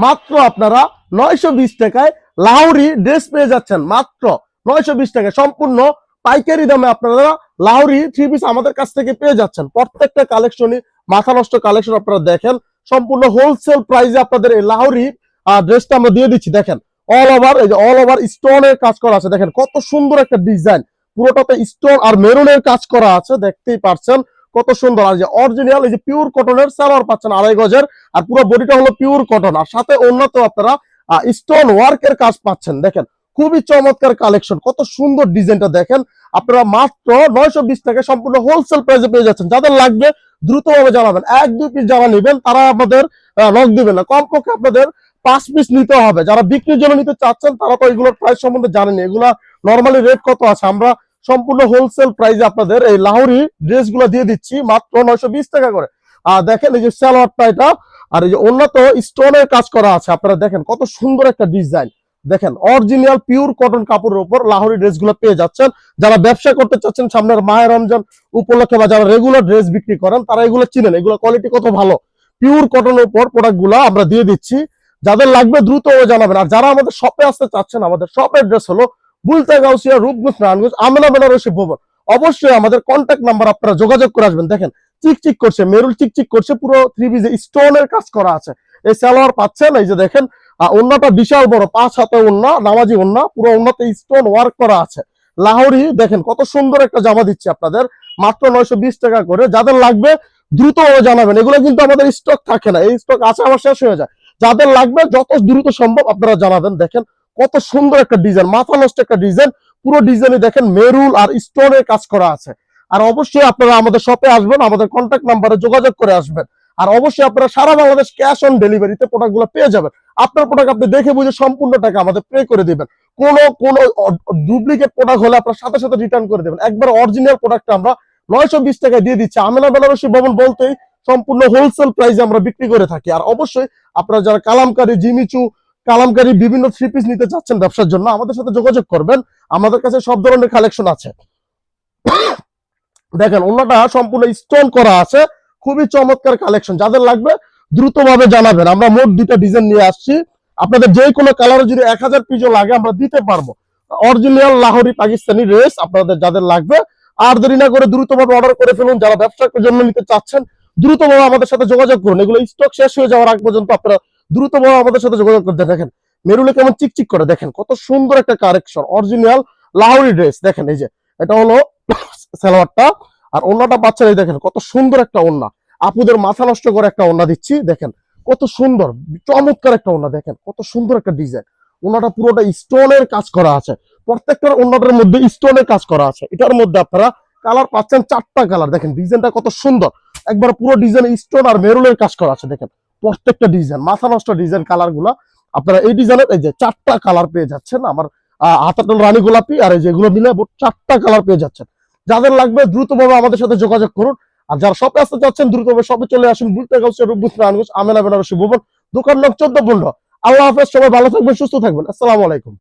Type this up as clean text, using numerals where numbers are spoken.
মাত্র আপনারা 920 টাকায় লাহোরি ড্রেস পেয়ে যাচ্ছেন। মাত্র 920 টাকায় সম্পূর্ণ পাইকারি দামে আপনারা লাহোরি থ্রি পিস আমাদের কাছ থেকে পেয়ে যাচ্ছেন। প্রত্যেকটা কালেকশনই মাথা নষ্ট কালেকশন। আপনারা দেখেন সম্পূর্ণ হোলসেল প্রাইসে আপনাদের এই লাহোরি ড্রেসটা আমরা দিয়ে দিচ্ছি। দেখেন অল ওভার, এই যে অল ওভার স্টোনের কাজ করা আছে। দেখেন কত সুন্দর একটা ডিজাইন, পুরোটাতে স্টোন আর মেরুনের কাজ করা আছে, দেখতেই পাচ্ছেন কত সুন্দর। আর যে অরিজিনাল এই যে পিওর কটনের সালোয়ার পাচ্ছেন 2.5 গজের, আর পুরো বডিটা হলো পিওর কটন, আর সাথে উন্নত আপনারা স্টোন ওয়ার্কের কাজ পাচ্ছেন। দেখেন খুবই চমৎকার কালেকশন, কত সুন্দর ডিজাইনটা দেখেন। আপনারা মাত্র 920 টাকায় সম্পূর্ণ হোলসেল প্রাইসে পেয়ে যাচ্ছেন। যাদের লাগবে দ্রুতভাবে জানাবেন। 1-2 পিস যারা নেবেন তারা আমাদের নক দিবেন না, কমপক্ষে আপনাদের 5 পিস নিতে হবে। যারা বিক্রির জন্য নিতে চাচ্ছেন তারা তো এগুলোর প্রাইস সম্বন্ধে জানেনি, এগুলা নরমালি রেট কত আছে। আমরা সম্পূর্ণ হোলসেল প্রাইসে আপনাদের এই লাহোরি ড্রেসগুলো দিয়ে দিচ্ছি মাত্র 920 টাকা করে। আর দেখেন এই যে সালোয়ারটা এটা, আর এই যে উন্নত স্টোনের কাজ করা আছে। আপনারা দেখেন কত সুন্দর একটা ডিজাইন। দেখেন অরিজিনাল পিওর কটন কাপড়ের উপর লাহোরি ড্রেসগুলো পেয়ে যাচ্ছেন। যারা ব্যবসা করতে চাচ্ছেন সামনের মাহে রমজান উপলক্ষে, বা যারা রেগুলার ড্রেস বিক্রি করেন তারা এগুলো চিনেন, এগুলো কোয়ালিটি কত ভালো। পিওর কটনের উপর প্রোডাক্টগুলো আমরা দিয়ে দিচ্ছি। যাদের লাগবে দ্রুত জানাবেন। আর যারা আমাদের শপে আসতে চাচ্ছেন, আমাদের শপ অ্যাড্রেস হলো বুলতা গাউসিয়া, রূপগঞ্জ, নারায়ণগঞ্জ, আমেনা বেনারসি ভবন। অবশ্যই আমাদের কন্ট্যাক্ট নাম্বার আপনারা যোগাযোগ করে আসবেন। দেখেন চিকচিক করছে, মেরুল চিকচিক করছে, পুরো থ্রি পিসে স্টোনের কাজ করা আছে। এই সালোয়ার পাচ্ছেন, এই যে দেখেন ওন্নাটা বিশাল বড়, 5 হাতে ওন্না, নামাজি ওন্না, পুরো ওন্নাতে স্টোন ওয়ার্ক করা আছে। লাহোরি দেখেন কত সুন্দর একটা জামা দিচ্ছি আপনাদের মাত্র 920 টাকা করে। যাদের লাগবে দ্রুত জানাবেন। এগুলো কিন্তু আমাদের স্টক থাকে না, এই স্টক আছে আবার শেষ হয়ে যায়। যাদের লাগবে যত দ্রুত সম্ভব আপনারা জানাবেন। দেখেন কত সুন্দর একটা ডিজাইন, মাথা নষ্ট একটা ডিজাইন। পুরো ডিজাইনে দেখেন মেরুল আর স্টোনের কাজ করা আছে। আর অবশ্যই আপনারা আমাদের শপে আসবেন, আমাদের কন্ট্যাক্ট নাম্বারে যোগাযোগ করে আসবেন। আর অবশ্যই আপনারা সারা বাংলাদেশ ক্যাশ অন ডেলিভারিতে প্রোডাক্টগুলো পেয়ে যাবেন। আপনার প্রোডাক্ট আপনি দেখে বুঝে সম্পূর্ণ টাকা আমাদের পে করে দিবেন। কোনো ডুপ্লিকেট প্রোডাক্ট হলে আপনার সাথে সাথে রিটার্ন করে দেবেন। একবার অরিজিনাল প্রোডাক্ট আমরা 920 টাকায় দিয়ে দিচ্ছি। আমেনা বেনারসি ভবন বলতেই সম্পূর্ণ হোলসেল প্রাইসে আমরা বিক্রি করে থাকি। আর অবশ্যই আপনারা যারা কালামকারী, জিমিচু, কালামকারী বিভিন্ন থ্রি পিস নিতে চাচ্ছেন ব্যবসার জন্য, আমাদের সাথে যোগাযোগ করবেন। আমাদের কাছে সব ধরনের কালেকশন আছে। দেখেন ওন্নাটা সম্পূর্ণ স্টোন করা আছে, খুবই চমৎকার কালেকশন। যাদের লাগবে দ্রুতভাবে জানাবেন। আমরা মোট 2টা ডিজাইন নিয়ে আসছি, আপনাদের যে কোনো কালারে যদি 1000 পিসও লাগে আমরা দিতে পারবো। অরিজিনাল লাহোরি পাকিস্তানি ড্রেস আপনাদের যাদের লাগবে, আর দেরি না করে দ্রুতভাবে অর্ডার করে ফেলুন। যারা ব্যবসার জন্য নিতে চাচ্ছেন দ্রুতভাবে আমাদের সাথে যোগাযোগ করুন। এগুলো স্টক শেষ হয়ে যাওয়ার আগ পর্যন্ত আপনারা দ্রুতভাবে আমাদের সাথে যোগাযোগ করতে। দেখেন মেরুলে কেমন চিকচিক করে, দেখেন কত সুন্দর একটা কালেকশন, অরিজিনাল লাহোরি ড্রেস। দেখেন এই যে এটা হলো সালোয়ারটা, আর ওন্নাটা পাচ্ছেন এই দেখেন কত সুন্দর একটা ওন্না। আপুদের মাথা নষ্ট করে একটা ওন্না দিচ্ছি। দেখেন কত সুন্দর চমৎকার একটা ওন্না, দেখেন কত সুন্দর একটা ডিজাইন। ওন্নাটা পুরোটা স্টোনের কাজ করা আছে, প্রত্যেকটা ওন্নাটার মধ্যে স্টোনের কাজ করা আছে। এটার মধ্যে আপনারা কালার পাচ্ছেন 4টা কালার। দেখেন ডিজাইনটা কত সুন্দর, একবার পুরো ডিজাইন স্টোন আর মেরুলের কাজ করা আছে। দেখেন প্রত্যেকটা ডিজাইন মাথা নষ্ট ডিজাইন, কালার গুলা আপনারা এই ডিজাইনের এই যে 4টা কালার পেয়ে যাচ্ছেন। আমার হাতাটা রানী গোলাপি আর এই যেগুলো মিলে 4টা কালার পেয়ে যাচ্ছেন। যাদের লাগবে দ্রুতভাবে আমাদের সাথে যোগাযোগ করুন। আর যারা শপে আসতে চাচ্ছেন দ্রুতভাবে শপে চলে আসুন। বুলতা গাউসিয়া, রূপগঞ্জ, নারায়ণগঞ্জ, আমেনা বেনারসি ভবন, দোকান নং 14-15। আল্লাহ হাফেজ, সবাই ভালো থাকবেন, সুস্থ থাকবেন। আসসালামু আলাইকুম।